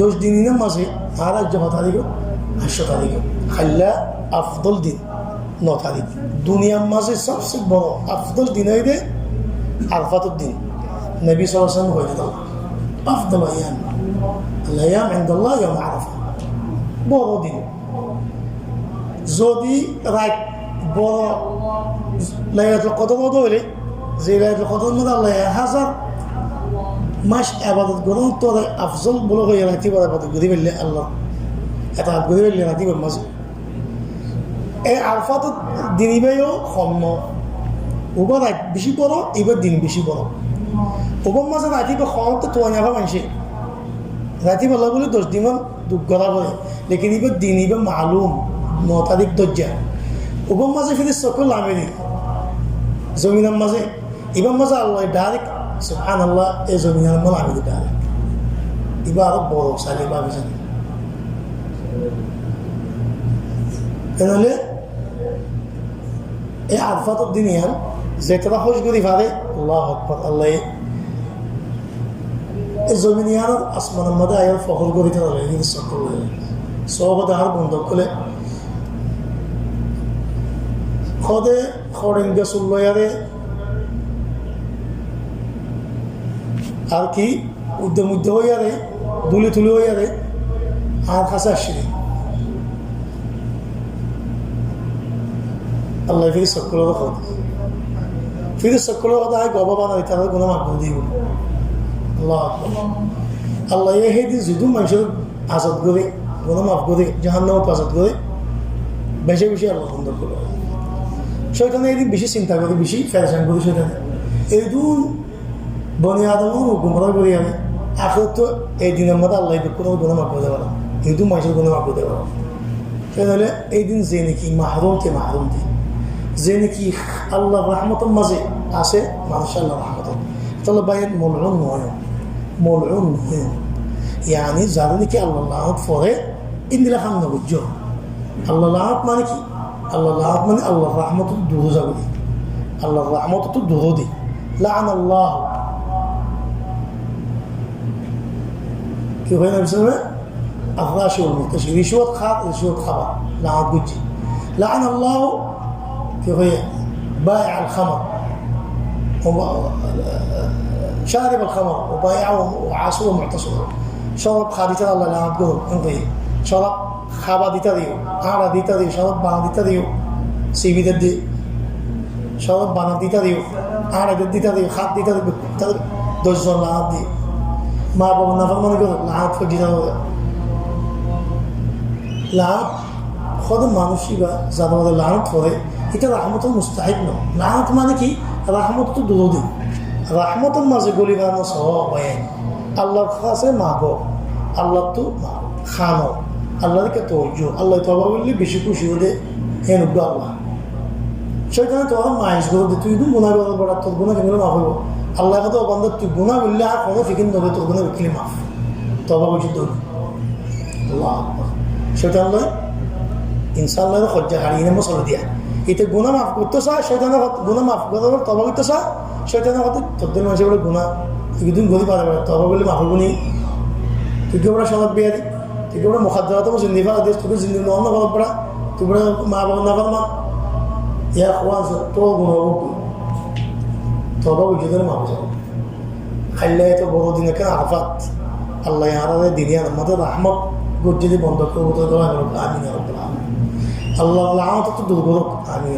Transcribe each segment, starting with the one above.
10 দিনের মাঝে আর এক জমা তারিখ 8 তারিখ খাইলা আফদল দিন 9 তারিখ দুনিয়ার মাঝে সবচেয়ে বড় আফদল দিন হইবে আরফাতুর দিন নবী সাল্লাল্লাহু আলাইহি ওয়াসাল্লাম হয়ে দিল আফদল আয়াম আল-আয়াম ইনদাল্লাহ ইয়াউম আরাফা বড় দিন যদি রাত বড় লাইলাতুল কদর হলে যে লাইলাতুল কদর মধ্যে আল্লাহ 1000 মাস ইবাদত করুন তো আফজল বলে হয়ে রাখতে পারে ইবাদত করি বললে আল্লাহ এটা করি বললে রাখতে পারে মাঝে এই আরফাত দিনইবেও কম ওবার রাত বেশি বড় এবার দিন বেশি বড় ওবার মাঝে রাতিবে কম তো তোয়া নেওয়া মানুষে রাতি বলা বলে 10 দিন দুঃখ করা বলে লেকিন এবার দিন এবার মালুম 9 তারিখ দরজা ওবার মাঝে ফিরে সকল আমেরি জমিনের মাঝে এবার মাঝে আল্লাহ ডাইরেক্ট সুবহানাল্লাহ এই জমিনের মাল আমি ডাইরেক্ট এবার আরো বড় সালে পাবে জানি তাহলে এই আরফাতুর দিন ইয়ান যেটা খোঁজ করি পারে আল্লাহু আকবার আল্লাহ এই জমিনিয়ার আসমানের মধ্যে আয়ার ফখর করিতে পারে কিন্তু সকল সব আর বন্ধ করে খদে খড়িঙ্গা সুল্লয়ারে আর কি উদ্যম হইয়ারে দুলি তুলি হইয়ারে আর কাছে আসছিলেন আল্লাহ ফিরে সকলের কথা ফিরে সকলের কথা হয় গবা বানাই তারা কোনো মাপ দিব আল্লাহ আল্লাহ সেই দিন যদি মানুষের আজাদ করে কোনো মাফ করে জাহান্নামত আজাদ করে বেশি বেশি আল্লাহ সুন্দর করে শয়তানে এই দিন বেশি চিন্তা করে বেশি ফেরেশান করে শয়তানে এই দিন বনি আদম গুমরা করে আমি এখন তো এই দিনের মধ্যে আল্লাহ কোনো গুণা মাফ করতে পারে এই দিন মানুষের গুণা মাফ করতে পারে তাহলে এই দিন যে নাকি মাহরুম দিন যে নাকি আল্লাহ রহমতের মাঝে আসে মানুষ আল্লাহ রহমত তাহলে বাইর মলউন নয় ইয়ানি যারা নাকি আল্লাহ লাহত পরে ইন্দিলা খান নবুজ্জ আল্লাহ লাহত মানে কি আল্লাহ লাহত মানে আল্লাহ রহমত দূর যাবে দি আল্লাহ রহমত তো দূর দি লাআন আল্লাহ কি হয় না বিসমিল্লাহ আফরাশি ওয়াল মুতাশি রিশওয়াত খাবার লাহত বুঝি লাআন আল্লাহ কি হয় বাইع الخمر شارب الخمر وبايعه وعاصوه معتصمه شرب خادثة الله لا تقول انتهي شرب خابا ديتا ديو عارا ديتا ديو شرب بانا ديتا ديو سيبي دي شرب بانا ديتا ديو عارا ديتا ديو خاد ديتا ديو دوزون لعاب دي ما بابا نفر من يقول لعاب فجيتا ديو لعاب خود মানুষই বা যারা আমাদের লানত করে এটা রহমতের মুস্তাহিক নয় লানত মানে কি রহমত তো দুদিন রহমতের মাঝে গলি বানানো সহ হয় আল্লাহর কাছে মাহব আল্লাহ তো খানো আল্লাহকে তর্জ আল্লাহ তবা বললে বেশি খুশি হলে হেন আল্লাহ সেখানে তো মাইস করে তুই তো গুণা করার পর তোর গুণা কেন মাফ হবো আল্লাহ কথা বন্ধ তুই গুণা বললে আর কোনো ফিকির নেবে তোর গুণা বিক্রি মাফ তবা বলছি তোর আল্লাহ সেটা আল্লাহ ইনশাআল্লাহ খজ্জা হারিয়ে নেবো চলে দিয়া এতে গুণা মাফ করতে চায় সেখানে গুণা মাফ করার তবা করতে চায় সেখানে হয়তো তোদের মানুষের বলে গুণা একদিন গলি পারে তবা বলে মাফ হবো নি তুই কি ওরা সনদ বিয়ারি তুই কি ওরা মুখাদ্দারা তো জিন্দি ফেলা দিস তোকে জিন্দি নন না বলা পড়া তুই বলে মা বাবা না মা ইয়া খোয়ান তো গুণা হবো তবা বুঝে ধরে মাফ যাবো খাইলে তো বড় দিনে কেন আফাত আল্লাহ আরে দিনে আমাদের রহমত গজ্জিদি বন্ধ করবো তো আমি আল্লাহ লানত তো দূর করুক আমি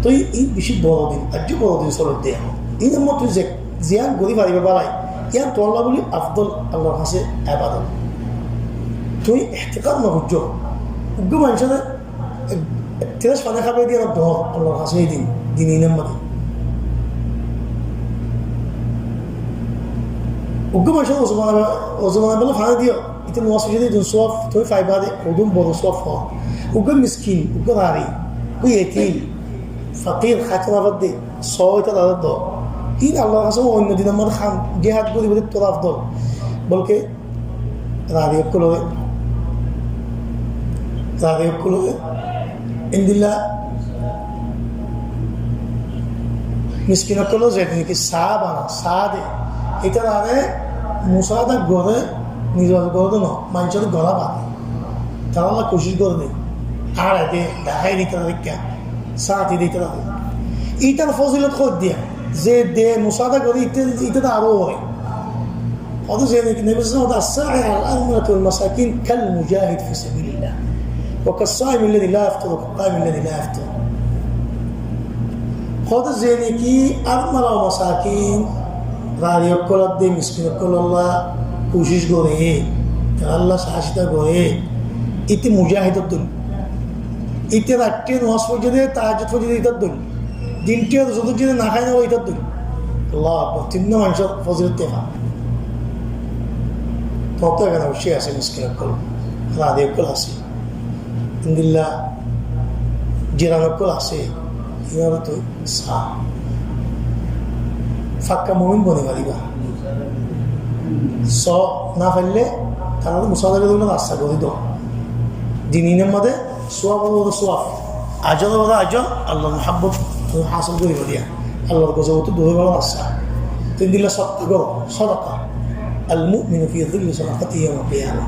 তো এই বেশি বড় দিন আজ বড় দিন চলত দেয়া এই জন্য তুই যে জিয়ান গরিব হারিবে বালাই ইয়ান তো আল্লাহ বলি আফদল আল্লাহর কাছে আবাদত তুই এহতেকার না বুঝছো উগ্র মানুষের তেরাস পানি খাবে দিয়ে ধর আল্লাহর কাছে এই দিন দিন ইনাম মাদি উগ্র মানুষের ওজমানা বলে ফাঁড়ে দিও এটা নোয়াশ যদি দুন সোয়াফ তুই ফাইবা দে ওদুম বড় সোয়াফ হ উগ্র মিসকিন উগ্র হারি ওই এতিম ফকির খাতনা বাদ দে সয়টা দাদা দ তিন আল্লাহর কাছে অন্য দিন আমার খান জেহাদ করি বলে তোর আফদল বলকে রাদিয়ক করলো ইন্দিল্লা মিসকিনক করলো যে নাকি চা বানা চা দে এটা আরে মুসাদা গড়ে নিজের গড়ে ন মানুষের গলা পাবে তারা আল্লাহ কোশিশ করে দেয় আর এতে দেখাই দিতে দেখা সাথে দিতে হবে এইটার ফজিলত খোঁজ দিয়া যে দে মুসাদা করে ইত্যাদি আরও হয় অথচ النبي صلى الله عليه وسلم الساعي على الأرملة والمساكين كالمجاهد في سبيل الله وكالصائم الذي لا يفطر وكالقائم الذي لا يفطر خود زيني كي أرملة ومساكين غاري يقول الدين مسكين يقول الله কোশিশ করে আল্লাহ সাহায্যতা করে ইতি মুজাহিদের দল ইতি রাত্রে নামাজ পর্যন্ত তাহাজ্জুদ পর্যন্ত ইতার দল দিনটি যত যদি না খায় না ইতার দল আল্লাহ তিন মানুষের ফজিলত দেখা তত এখানে অবশ্যই আছে মিসকিন অকল রাধে অকল আছে ইন্দিল্লা জিরান অকল আছে ইনারা তো সা ফাক্কা মুমিন বনে পারিবা স না ফেললে তারা তো মুসাদাকে দেখলে রাস্তা করে দিত দিনের মধ্যে সোয়াব সোয়াব আজল আজল আল্লাহর মহাব্বত হাসিল করিব দিয়া আল্লাহর কাছে তো দূরে গেল রাস্তা তিন দিলে সত্তা করো সদকা আল মুমিনু ফি যিল্লি সাদাকাতিহি ইয়াওমাল কিয়ামা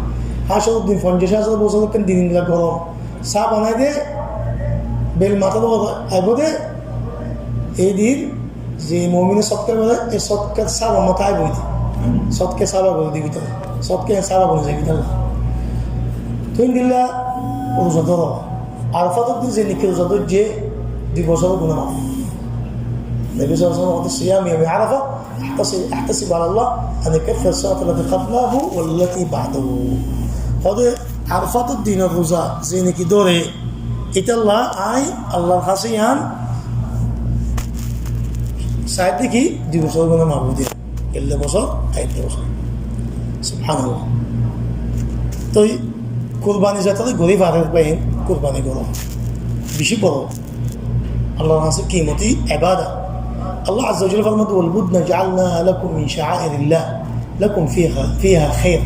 হাসরুদ্দিন 50,000 বছর কেন দিন দিলা গরম চা বানাই দে বেল মাথা তো আইবদে এই দিন যে মুমিনের সৎকার বলে এই সৎকার চা মাথায় বই দিয়ে সৎকে সাবা করে দিবি তো সৎকে সাবা করে যাবি তাহলে তুই দিল্লা রোজা ধর আরফাতের দিন যে নিখে রোজা ধর যে 2 বছর গুণা মাফ নবী সাল্লাল্লাহু আলাইহি ওয়াসাল্লাম সিয়াম ইয়াম আরাফা احتسب على الله ان يكفر السنه التي قبله والتي بعده هذا عرفات الدين الروزا যে নাকি ধরে এটা আল্লাহ আল্লাহর কাছে ইয়ান সাইড দেখি 2 বছর গুণা মাফ দিয়ে এলে বছর আইতে বছর সুবহানাল্লাহ তো কুরবানি যাতে গরিব আরেক পাইন কুরবানি করো বেশি করো আল্লাহর কাছে কিমতি ইবাদত আল্লাহ আযজা ওয়া জাল্লা ফরমাতে ওয়াল বুদনা জাআলনা লাকুম মিন শাআইরিল্লাহ লাকুম ফিহা খায়র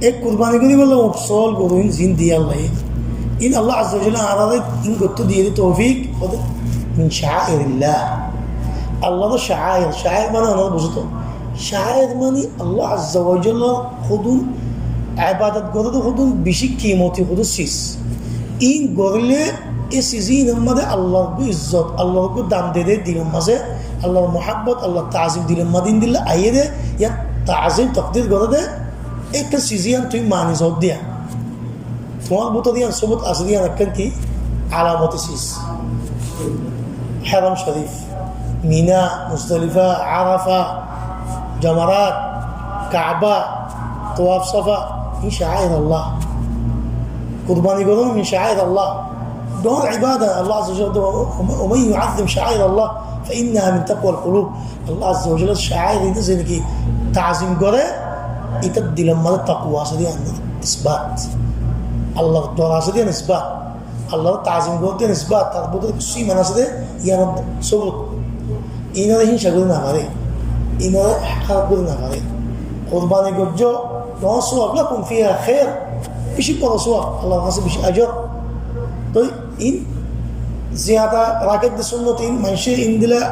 এক কুরবানি করি বলে অফসল গরুইন জিন দিয়ে আল্লাহ ইন আল্লাহ আযজা ওয়া জাল্লা আরাদে ইন করতে দিয়ে তৌফিক ওদের মিন শাআইরিল্লাহ আল্লাহর শাআইর মানে আমরা বুঝতো শাআইর মানে আল্লাহ আযজা ওয়া জাল্লা খুদুন ইবাদত গরু খুদুন বেশি কিমতি খুদু সিস ইন গরলে এই সিজিন আমাদের আল্লাহর ইজ্জত আল্লাহর দাম দে দিলেন মাঝে আল্লাহর মুহাব্বত আল্লাহ তাজিম দিলেন মাদিন দিলে আইয়ে দে ইয়া তাজিম তাকদীর করে দে একটা সিজিয়ান তুই মানি জব দিয়া তোমার বুতো দিয়া সবুত আছে দিয়া রাখেন কি আলামত সিস হারাম শরীফ মিনা মুজদালিফা আরাফা জামারাত কাবা তোয়াফ সাফা من شعائر الله قربان يقولون من شعائر الله دون عبادة الله عز وجل ومن يعظم شعائر الله فإنها من تقوى القلوب الله عز وجل الشعائر ينزل كي تعظيم قرأ يتدي لما التقوى سدي عند إثبات الله دون سدي إثبات الله تعظيم قرأ إثبات تربط كسي من سدي يرد سبب إنه هين شغلنا غري إنه حقنا غري قربان يقول جو صواب لكم فيها خير بشي بلا صواب الله غصب بشي أجر طيب إن زيادة راكد سنة إن منشي إن دلا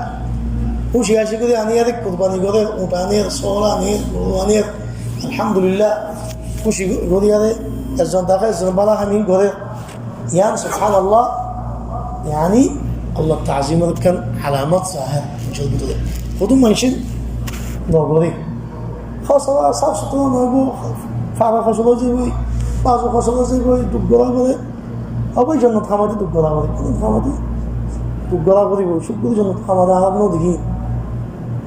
هو شيء عشان كده أنير قرباني كده وبانير صورة أنير الحمد لله هو شيء كده هذا الزمان داخل الزمان بلا همين كده يعني سبحان الله يعني الله تعظيم كان علامات ظاهر مش كده خدوا منشي نقولي ফসলা সাফ সুতরাং নইব ফাড়া ফসলা যাবই পাঁচ ফসলা যাবই দুঃখ গলা করে অবৈ জন্য থামাতে দুঃখ গলা করে কিন্তু থামাতে দুঃখ গলা করিব সুখগুলি জন্য থামাতে আর ন দেখি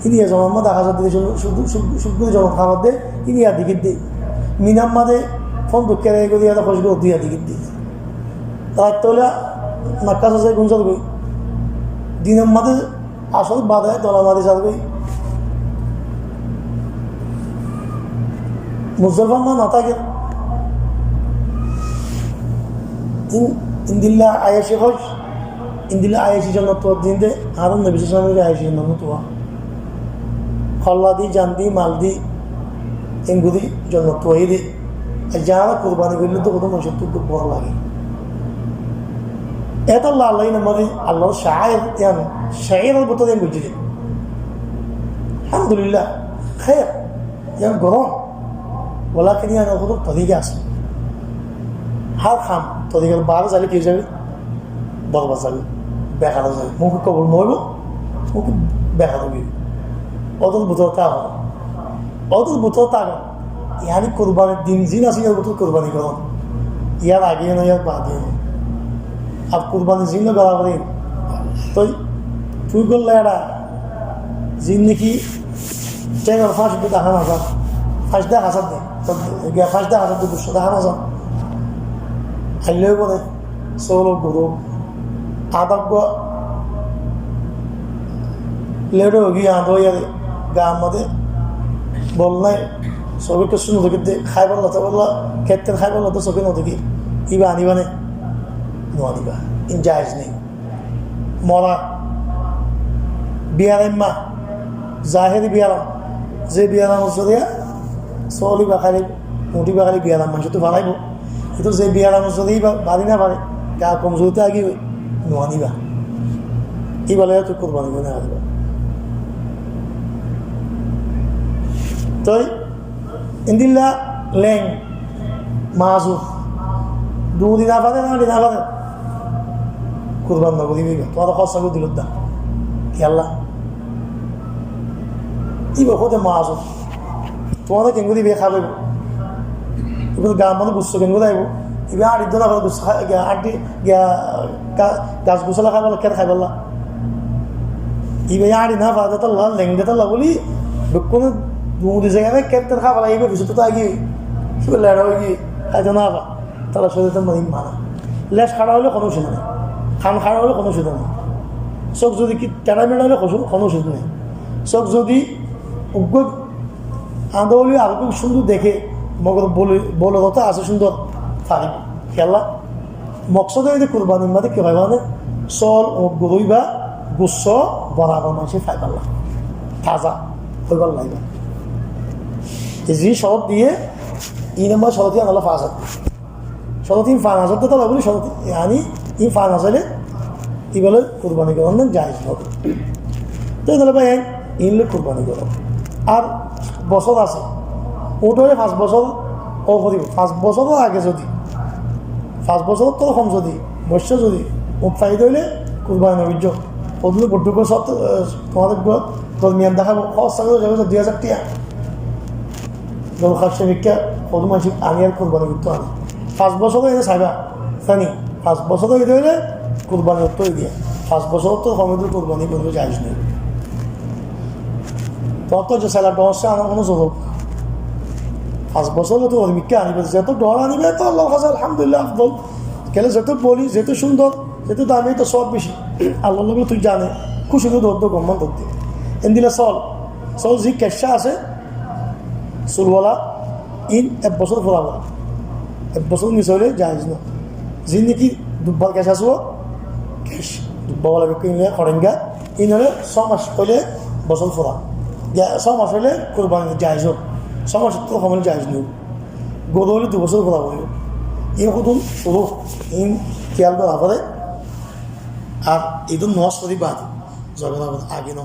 ইনিয়া জমা দেখা যাচ্ছে সুখগুলি জন্য খাবার দে ইনিয়া দিকে দে মিনাম মাদে ফোন দুঃখে রেগে করি একটা ফসল দিয়া দিকে দে তার তোলা নাক্কা সাজে গুণ চলবই দিনের মাদে আসল বাধায় তলা মাদে চলবই মুজলফা মা না থাকে ইন্দিল্লা আয়াসি হজ ইন্দিল্লা আয়াসি জন্য তো দিন দে আরো নবী সালামের আয়াসি জন্য তো খল্লা দি জান দি মাল দি এমগুদি জন্য তো এই দি যারা কোরবানি করলে তো কত মানুষের তো বড় লাগে এত আল্লাহ আল্লাহ নামাদি আল্লাহ শায়ের বলতে দেন বুঝি আলহামদুলিল্লাহ খায় গরম গলা কিনি আনার কোনো তরিকা আছে হার খাম তরিকা বারো যাবে কি যাবে বরবাদ যাবে বেকারও যাবে মুখে কবর মরব মুখে বেকারও গিয়ে অদল বুতর তা হবে অদল বুতর তা ইয়ানি কোরবানির দিন জিন আছে ইয়ার বুতর কোরবানি করুন ইয়ার আগে না ইয়ার বাদে আর কোরবানি জিন বরাবরই তুই করলে এটা জিন নাকি টেকার ফাঁস দেখা না যান ফাঁস দেখা হাজার দেয় ফাঁস দেখা হাজার 200 দেখা না যান খাইলেও বলে সৌল গরু আদব লেডো গিয়ে আদো গা আমাদের বল নাই সবকে শুনে দেখে খাই বললো তো বললো খেতে খাই বললো তো চোখে নদী ইবা আনিবা নে আনিবা ইন জায়জ নেই মরা বিয়ারাম্মা জাহেরি বিয়ারাম যে বিয়ারাম হচ্ছে দিয়া চলি বাখারি মুটি বাখারি বিয়ারাম মানুষ তো ভালাইব কিন্তু যে বিয়ারাম হচ্ছে দিই বাড়ি না পারে গা কমজোরিতে আগে আনিবা এই বলে তুই কোরবানি করে আনিবা তই ইন্দিল্লা লেং মাজু দুদিন আপাতে না দিন আপাতে কোরবান নগরী তোমার খরচা করে দিল দা খেয়াল্লা ইবা কোথায় মাজু তোমাদের কেঙ্গুরি বিয়ে খাবে এবার গা মানে গুচ্ছ কেঙ্গুরি আইব এবার আড়ি দোলা করে গুচ্ছ আড়ি গাছ গুছলা খাই বলা কেন খাই বললা এবার আড়ি না পাওয়া যেত লেঙ্গে তো বলি কোনো দুদি জায়গায় কেন খাই বলা এবার কিছু তো আগে সেবার লেড়া হয়ে গিয়ে খাইতে না পা তারা শরীরে মানে মানা লেস খাড়া হলে কোনো অসুবিধা নেই খান খাড়া হলে কোনো অসুবিধা নেই চোখ যদি কি টেড়া মেড়া হলে কোনো অসুবিধা নেই চোখ যদি উগ্র আন্দোলন আরো খুব সুন্দর দেখে মগর বলে কথা আছে সুন্দর পারি খেলা মকসদ হয়ে কোরবানির মাঝে কে ভাই মানে চল গরুই বা গুচ্ছ বরাবর মানুষের খাই পারলা তাজা হইবার লাগবে জি শরৎ দিয়ে ই নম্বর শরৎ আনলা 5,000 শরৎ 5,000 তো বলি শরৎ আনি 5,000 ই বলে কোরবানি করার জায়েজ হবে তো তাহলে ভাই ইনলে কোরবানি করো আর বছর আছে ওটা হলে 5 বছর ও করিব 5 বছরের আগে যদি 5 বছর তো কম যদি বর্ষ যদি উৎসাহিত হইলে কোরবানি নবীর্য ওগুলো বড্ডুক সব তোমাদের দরমিয়ান দেখাবো খরচা করে যাবে 2,000 টাকা দরখাস্ত ভিক্ষা কত মাসে আমি আর কোরবানি করতে আনি 5 বছরও এনে চাইবা জানি 5 বছরও এতে হইলে কোরবানি করতে দিয়ে 5 বছর তো কমে কোরবানি করবে যাইজ নেই তত যে স্যালাড হচ্ছে আমার কোনো জোর 5 বছর তো ওর ভিক্ষা আনিবে যত ডর আনিবে তো আল্লাহ কাছে আলহামদুলিল্লাহ আফদল কেন যত বলি যেত সুন্দর যেত দামি তো সব বেশি আল্লাহ লোক তুই জানে খুশি তো ধরতো গম্মান ধরতে এদিনে চল যে ক্যাশা আছে চুলওয়ালা ইন 1 বছর ফোরাবো 1 বছর নিচে হলে যাইজ না যে নাকি দুব্বার ক্যাশ আসবো ক্যাশ দুব্বাওয়ালা কিনলে খরেঙ্গা ইন হলে 6 মাস হলে বছর ফোরা 6 মাস হলে কোরবানি যাইজ হোক 6 মাস তো কমলে যাইজ নেই গরু হলে 2 বছর ফোরাবো ইন কদম শুরু ইন খেয়াল করা পরে আর এই তো নস করি বাদ জগন্নাথ আগে ন